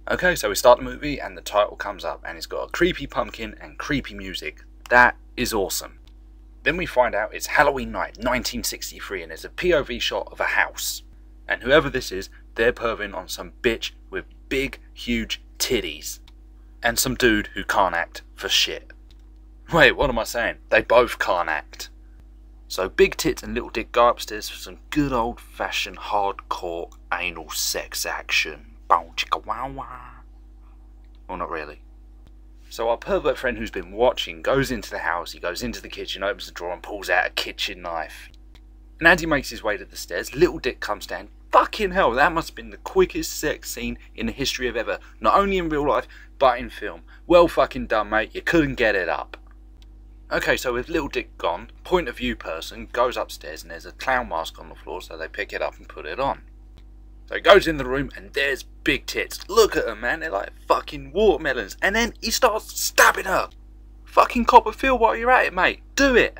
Okay, so we start the movie and the title comes up and it's got a creepy pumpkin and creepy music. That is awesome. Then we find out it's Halloween night, 1963, and there's a POV shot of a house. And whoever this is, they're perving on some bitch with big, huge titties. And some dude who can't act for shit. Wait, what am I saying? They both can't act. So Big Tits and Little Dick go upstairs for some good old fashioned hardcore anal sex action. Bow chicka wow wow. Well, not really. So our pervert friend who's been watching goes into the house, he goes into the kitchen, opens the drawer and pulls out a kitchen knife. And as he makes his way to the stairs, Little Dick comes down. Fucking hell, that must have been the quickest sex scene in the history of ever. Not only in real life, but in film. Well fucking done, mate, you couldn't get it up. Okay, so with Little Dick gone, point of view person goes upstairs and there's a clown mask on the floor, so they pick it up and put it on. So he goes in the room and there's Big Tits. Look at her, man, they're like fucking watermelons. And then he starts stabbing her. Fucking Copperfield, while you're at it, mate. Do it.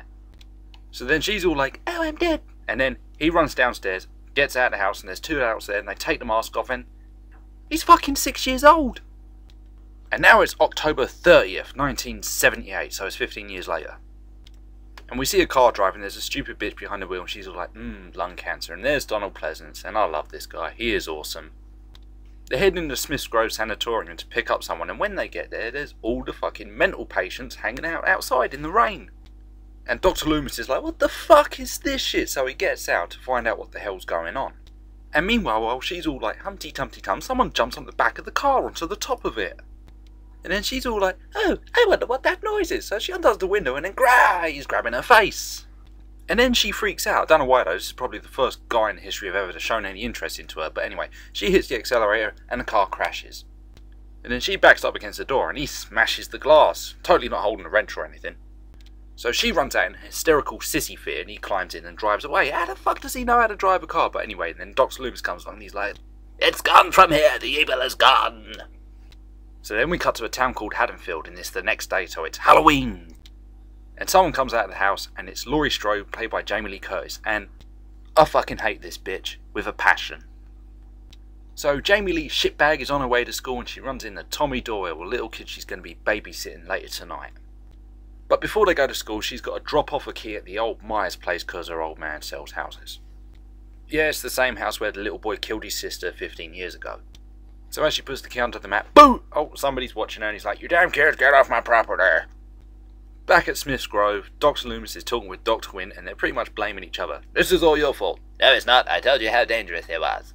So then she's all like, oh, I'm dead. And then he runs downstairs, gets out of the house, and there's two adults there and they take the mask off and he's fucking 6 years old. And now it's October 30th, 1978, so it's 15 years later. And we see a car driving, there's a stupid bitch behind the wheel, and she's all like, lung cancer. And there's Donald Pleasance, and I love this guy, he is awesome. They're heading to Smith's Grove Sanatorium to pick up someone, and when they get there, there's all the fucking mental patients hanging out outside in the rain. And Dr. Loomis is like, what the fuck is this shit? So he gets out to find out what the hell's going on. And meanwhile, while she's all like, Humpty Tumpty Tum, someone jumps on the back of the car onto the top of it. And then she's all like, oh, I wonder what that noise is. So she undoes the window and then he's grabbing her face. And then she freaks out. I don't know why though, this is probably the first guy in the history of ever to shown any interest into her. But anyway, she hits the accelerator and the car crashes. And then she backs up against the door and he smashes the glass. Totally not holding a wrench or anything. So she runs out in a hysterical sissy fit and he climbs in and drives away. How the fuck does he know how to drive a car? But anyway, and then Dr. Loomis comes along and he's like, it's gone from here, the evil is gone. So then we cut to a town called Haddonfield and it's the next day, so it's Halloween. And someone comes out of the house and it's Laurie Strode, played by Jamie Lee Curtis. And I fucking hate this bitch with a passion. So Jamie Lee's shitbag is on her way to school and she runs into Tommy Doyle, a little kid she's going to be babysitting later tonight. But before they go to school, she's got to drop off a key at the old Myers place because her old man sells houses. Yeah, it's the same house where the little boy killed his sister 15 years ago. So as she puts the key onto the map, boom! Oh, somebody's watching her and he's like, you damn kids, get off my property! Back at Smith's Grove, Dr. Loomis is talking with Dr. Wynn and they're pretty much blaming each other. This is all your fault. No, it's not. I told you how dangerous it was.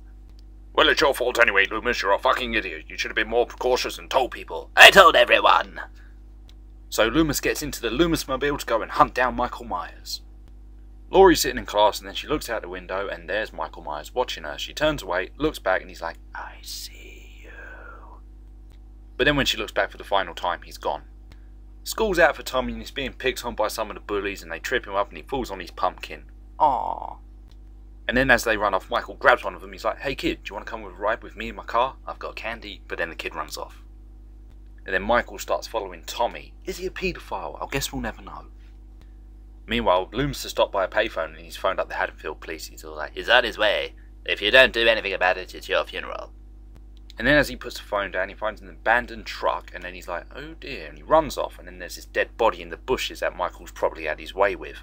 Well, it's your fault anyway, Loomis. You're a fucking idiot. You should have been more precautious and told people. I told everyone. So Loomis gets into the Loomis-mobile to go and hunt down Michael Myers. Laurie's sitting in class and then she looks out the window and there's Michael Myers watching her. She turns away, looks back and he's like, I see. But then when she looks back for the final time, he's gone. School's out for Tommy and he's being picked on by some of the bullies and they trip him up and he falls on his pumpkin. Aww. And then as they run off, Michael grabs one of them. He's like, hey kid, do you want to come with a ride with me in my car? I've got candy. But then the kid runs off. And then Michael starts following Tommy. Is he a paedophile? I guess we'll never know. Meanwhile, Loomis has stopped by a payphone and he's phoned up the Haddonfield police. He's all like, he's on his way. If you don't do anything about it, it's your funeral. And then as he puts the phone down, he finds an abandoned truck, and then he's like, oh dear, and he runs off, and then there's this dead body in the bushes that Michael's probably had his way with.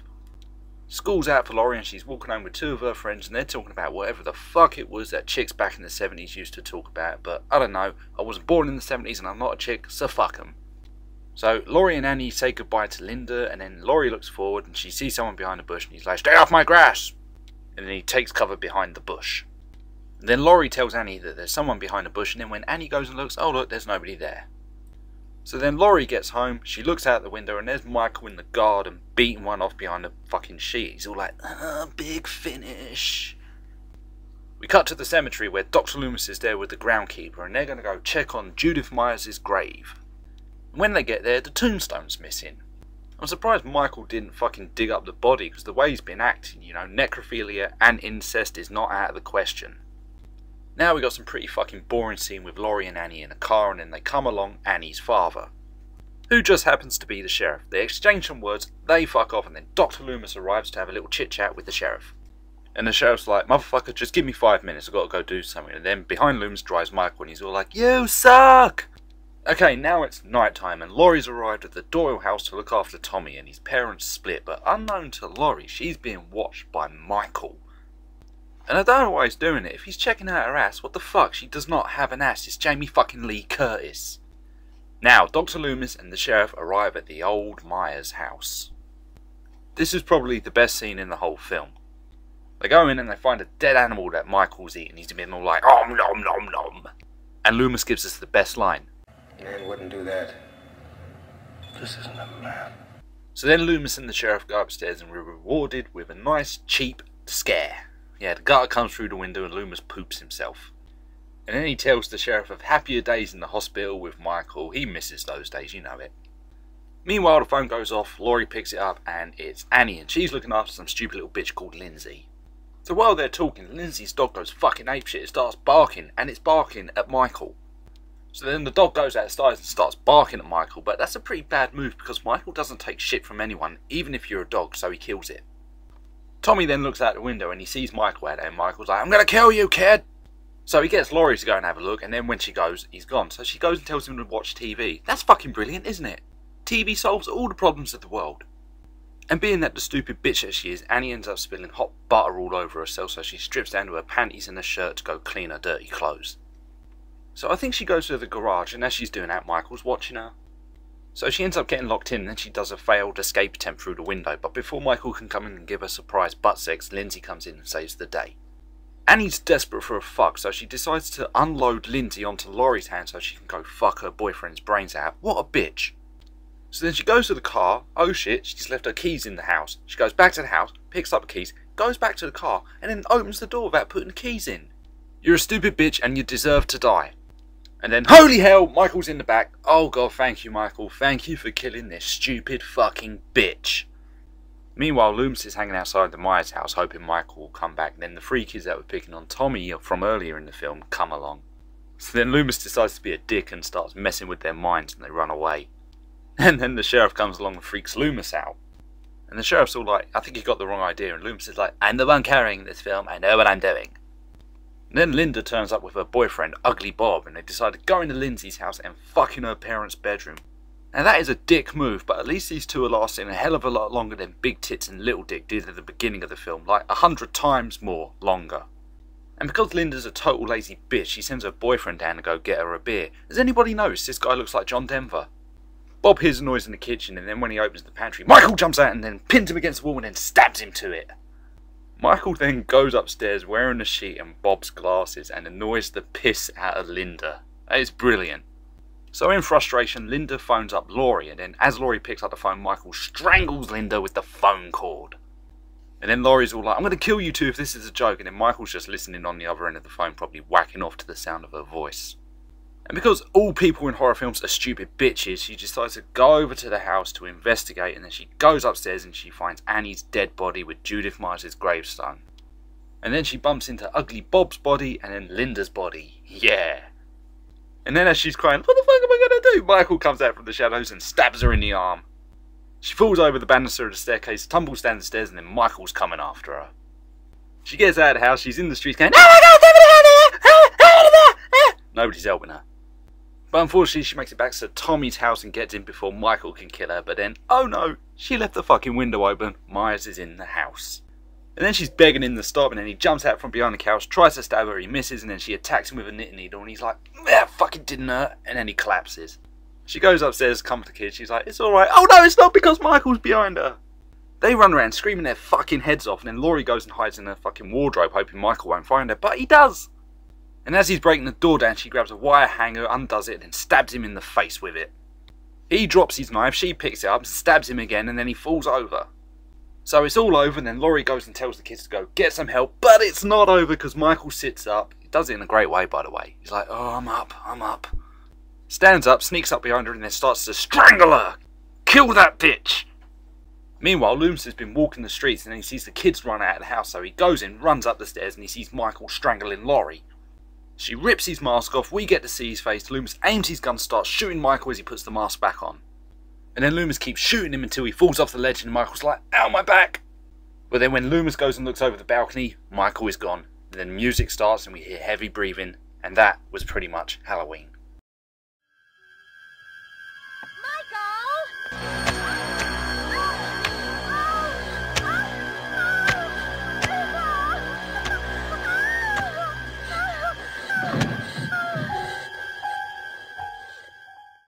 School's out for Laurie, and she's walking home with two of her friends, and they're talking about whatever the fuck it was that chicks back in the 70s used to talk about, but I don't know, I wasn't born in the 70s and I'm not a chick, so fuck 'em. So Laurie and Annie say goodbye to Linda, and then Laurie looks forward, and she sees someone behind a bush, and he's like, stay off my grass! And then he takes cover behind the bush. Then Laurie tells Annie that there's someone behind a bush, and then when Annie goes and looks, oh look, there's nobody there. So then Laurie gets home, she looks out the window, and there's Michael in the garden beating one off behind the fucking sheet. He's all like, big finish. We cut to the cemetery where Dr. Loomis is there with the groundkeeper, and they're going to go check on Judith Myers' grave. And when they get there, the tombstone's missing. I'm surprised Michael didn't fucking dig up the body, because the way he's been acting, you know, necrophilia and incest is not out of the question. Now we got some pretty fucking boring scene with Laurie and Annie in a car, and then they come along Annie's father, who just happens to be the sheriff. They exchange some words, they fuck off, and then Dr. Loomis arrives to have a little chit chat with the sheriff. And the sheriff's like, motherfucker, just give me 5 minutes, I've got to go do something. And then behind Loomis drives Michael and he's all like, you suck! Okay, now it's night time and Laurie's arrived at the Doyle house to look after Tommy and his parents split. But unknown to Laurie, she's being watched by Michael. And I don't know why he's doing it. If he's checking out her ass, what the fuck? She does not have an ass. It's Jamie fucking Lee Curtis. Now, Dr. Loomis and the sheriff arrive at the old Myers house. This is probably the best scene in the whole film. They go in and they find a dead animal that Michael's eaten. He's been all like, om nom nom nom. And Loomis gives us the best line. Man wouldn't do that. This isn't a man. So then Loomis and the sheriff go upstairs and we're rewarded with a nice, cheap scare. Yeah, the gutter comes through the window and Loomis poops himself. And then he tells the sheriff of happier days in the hospital with Michael. He misses those days, you know it. Meanwhile, the phone goes off, Laurie picks it up, and it's Annie, and she's looking after some stupid little bitch called Lindsay. So while they're talking, Lindsay's dog goes fucking apeshit. It starts barking, and it's barking at Michael. So then the dog goes outside and starts barking at Michael, but that's a pretty bad move because Michael doesn't take shit from anyone, even if you're a dog, so he kills it. Tommy then looks out the window and he sees Michael out there, and Michael's like, I'm gonna kill you, kid! So he gets Laurie to go and have a look, and then when she goes, he's gone. So she goes and tells him to watch TV. That's fucking brilliant, isn't it? TV solves all the problems of the world. And being that the stupid bitch that she is, Annie ends up spilling hot butter all over herself, so she strips down to her panties and her shirt to go clean her dirty clothes. So I think she goes to the garage, and as she's doing that, Michael's watching her. So she ends up getting locked in, and then she does a failed escape attempt through the window, but before Michael can come in and give her surprise butt sex, Lindsay comes in and saves the day. Annie's desperate for a fuck, so she decides to unload Lindsay onto Laurie's hand so she can go fuck her boyfriend's brains out. What a bitch. So then she goes to the car. Oh shit, she's left her keys in the house. She goes back to the house, picks up the keys, goes back to the car, and then opens the door without putting the keys in. You're a stupid bitch and you deserve to die. And then, holy hell, Michael's in the back. Oh god, thank you, Michael. Thank you for killing this stupid fucking bitch. Meanwhile, Loomis is hanging outside the Myers house, hoping Michael will come back. Then the three kids that were picking on Tommy from earlier in the film come along. So then Loomis decides to be a dick and starts messing with their minds, and they run away. And then the sheriff comes along and freaks Loomis out. And the sheriff's all like, I think you got the wrong idea. And Loomis is like, I'm the one carrying this film. I know what I'm doing. And then Linda turns up with her boyfriend, Ugly Bob, and they decide to go into Lindsay's house and fuck in her parents' bedroom. Now that is a dick move, but at least these two are lasting a hell of a lot longer than Big Tits and Little Dick did at the beginning of the film, like 100 times more longer. And because Linda's a total lazy bitch, she sends her boyfriend down to go get her a beer. Has anybody noticed this guy looks like John Denver? Bob hears a noise in the kitchen, and then when he opens the pantry, Michael jumps out and then pins him against the wall and then stabs him to it. Michael then goes upstairs wearing a sheet and Bob's glasses and annoys the piss out of Linda. That is brilliant. So in frustration, Linda phones up Laurie, and then as Laurie picks up the phone, Michael strangles Linda with the phone cord. And then Laurie's all like, I'm going to kill you two if this is a joke, and then Michael's just listening on the other end of the phone, probably whacking off to the sound of her voice. And because all people in horror films are stupid bitches, she decides to go over to the house to investigate, and then she goes upstairs and she finds Annie's dead body with Judith Myers' gravestone. And then she bumps into Ugly Bob's body and then Linda's body. Yeah. And then as she's crying, what the fuck am I going to do? Michael comes out from the shadows and stabs her in the arm. She falls over the banister of the staircase, tumbles down the stairs, and then Michael's coming after her. She gets out of the house, she's in the streets going, oh my god, somebody out there! Out of there! Nobody's helping her. But unfortunately, she makes it back to Tommy's house and gets in before Michael can kill her. But then, oh no, she left the fucking window open. Myers is in the house. And then she's begging him to stop, and then he jumps out from behind the couch, tries to stab her, he misses, and then she attacks him with a knitting needle, and he's like, that fucking didn't hurt, and then he collapses. She goes upstairs to comfort the kid, she's like, it's alright. Oh no, it's not because Michael's behind her. They run around screaming their fucking heads off, and then Laurie goes and hides in her fucking wardrobe, hoping Michael won't find her, but he does. And as he's breaking the door down, she grabs a wire hanger, undoes it, and stabs him in the face with it. He drops his knife, she picks it up, stabs him again, and then he falls over. So it's all over, and then Laurie goes and tells the kids to go get some help, but it's not over because Michael sits up. He does it in a great way, by the way. He's like, oh, I'm up. Stands up, sneaks up behind her, and then starts to strangle her. Kill that bitch! Meanwhile, Loomis has been walking the streets, and then he sees the kids run out of the house, so he goes in, runs up the stairs, and he sees Michael strangling Laurie. She rips his mask off, we get to see his face, Loomis aims his gun, starts shooting Michael as he puts the mask back on. And then Loomis keeps shooting him until he falls off the ledge and Michael's like, ow my back! But then when Loomis goes and looks over the balcony, Michael is gone. Then music starts and we hear heavy breathing, and that was pretty much Halloween.